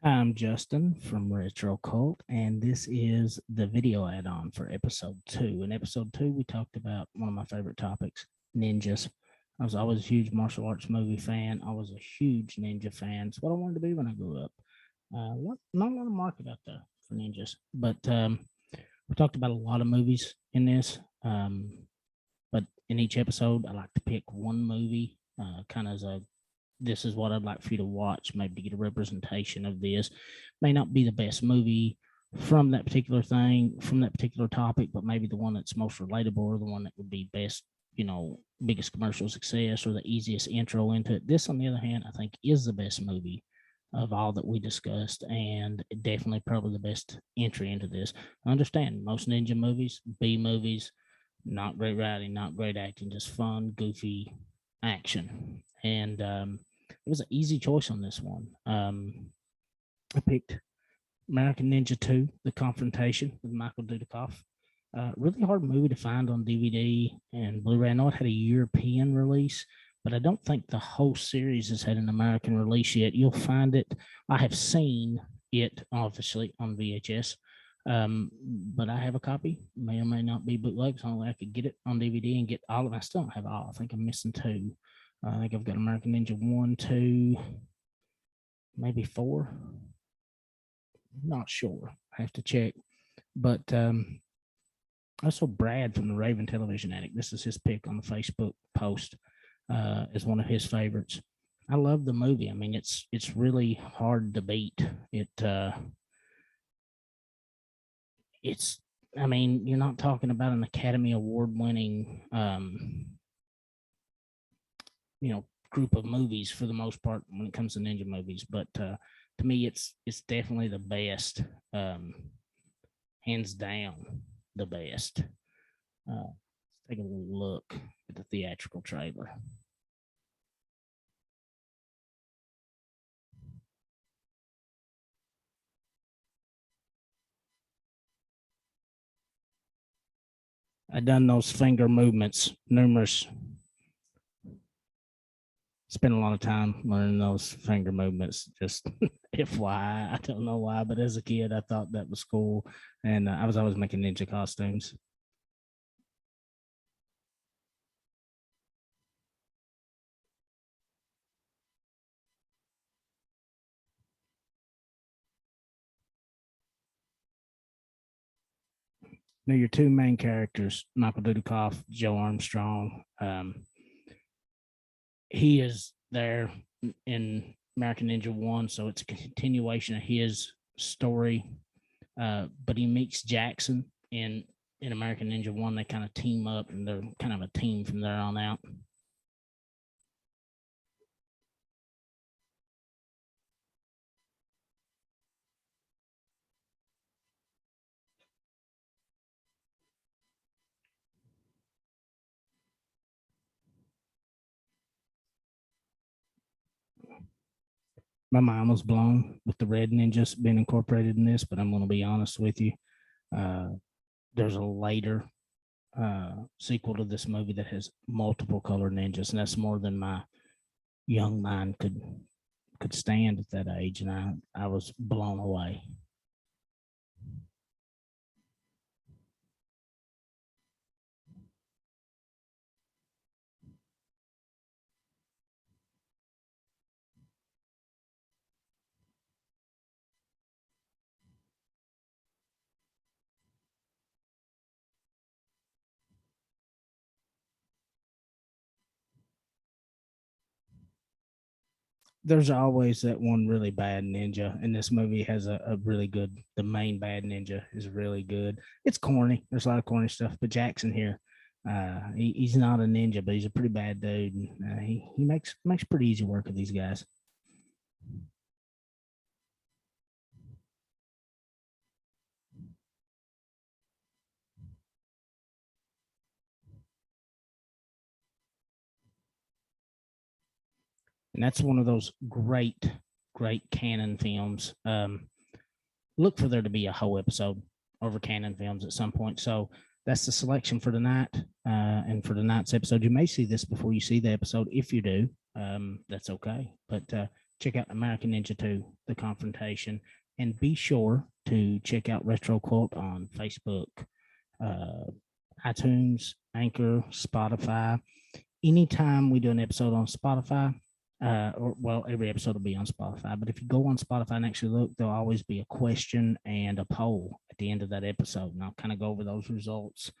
I'm Justin from Retro Cult, and this is the video add on for episode 2. In episode 2, we talked about one of my favorite topics, ninjas. I was always a huge martial arts movie fan. I was a huge ninja fan. It's what I wanted to be when I grew up. Not a lot of market out there for ninjas, but we talked about a lot of movies in this. But in each episode, I like to pick one movie, kind of as a this is what I'd like for you to watch, maybe to get a representation of this. May not be the best movie from that particular thing, from that particular topic, but maybe the one that's most relatable or the one that would be best, biggest commercial success or the easiest intro into it. This, on the other hand, I think is the best movie of all that we discussed, and definitely probably the best entry into this. I understand most ninja movies, B movies, not great writing, not great acting, just fun, goofy action. And it was an easy choice on this one. I picked American Ninja 2, The Confrontation with Michael Dudikoff. Really hard movie to find on DVD and Blu-ray. I know it had a European release, but I don't think the whole series has had an American release yet. You'll find it. I have seen it obviously on VHS, but I have a copy. May or may not be bootleg, so I could get it on DVD and get all of it. I still don't have all. I think I'm missing two. I think I've got American Ninja 1, 2, maybe 4. Not sure. I have to check. But also Brad from the Raven Television Addict. This is his pick on the Facebook post as one of his favorites. I love the movie. I mean, it's really hard to beat. It's I mean, you're not talking about an Academy Award winning group of movies for the most part when it comes to ninja movies, but to me it's definitely the best, hands down the best. Let's take a look at the theatrical trailer. I done those finger movements numerous. Spent a lot of time learning those finger movements. Just FYI, I don't know why, but as a kid, I thought that was cool, and I was always making ninja costumes. Now, your two main characters, Michael Dudikoff, Joe Armstrong. He is there in American Ninja 1, so it's a continuation of his story. But he meets Jackson in American Ninja 1. They kind of team up, and they're kind of a team from there on out. My mind was blown with the Red Ninjas being incorporated in this, but I'm going to be honest with you. Uh, there's a later sequel to this movie that has multiple color ninjas, and that's more than my young mind could stand at that age, and I was blown away. There's always that one really bad ninja, and this movie has a really good. The main bad ninja is really good. It's corny. There's a lot of corny stuff, but Jackson here, he's not a ninja, but he's a pretty bad dude. And, he makes pretty easy work of these guys. And that's one of those great canon films. Look for there to be a whole episode over canon films at some point. So that's the selection for tonight. And for tonight's episode, you may see this before you see the episode. If you do, that's okay. But check out American Ninja 2, The Confrontation, and be sure to check out Retro Cult on Facebook, uh, iTunes, Anchor, Spotify. Anytime we do an episode on Spotify, every episode will be on Spotify. But if you go on Spotify and actually look, there'll always be a question and a poll at the end of that episode. And I'll kind of go over those results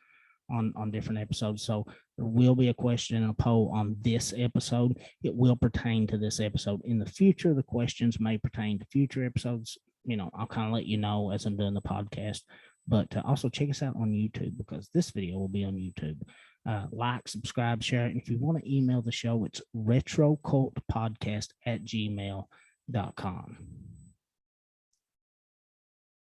on different episodes. So there will be a question and a poll on this episode. It will pertain to this episode. In the future, the questions may pertain to future episodes. I'll kind of let you know as I'm doing the podcast. But also check us out on YouTube, because this video will be on YouTube. Like, subscribe, share it. And if you want to email the show, it's retrocultpodcast@gmail.com.